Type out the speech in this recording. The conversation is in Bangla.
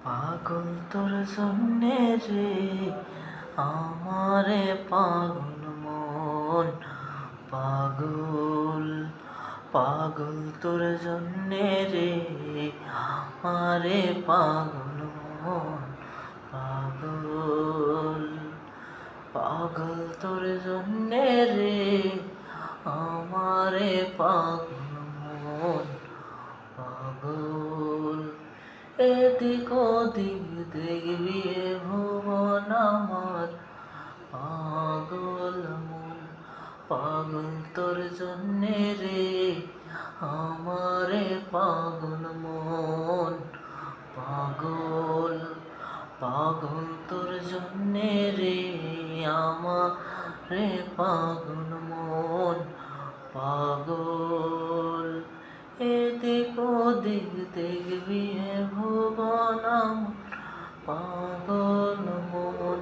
পাগল তোর জন্যে রে আমারে পাগল মন পাগল পাগল তোর জন্যে রে আমারে পাগল মন পাগল পাগল তোর জন্যে রে আমারে পাগল মন পাগল এদিক ওদিক দেখবি এ ভুবন আমার পাগল মন পাগল তোর জন্যে রে আমারে পাগল মন পাগল পাগল তোর জন্যে রে আমারে পাগল মন পাগল এদিক ওদিক দেখবি এ ভুবন আমার পাগল মন।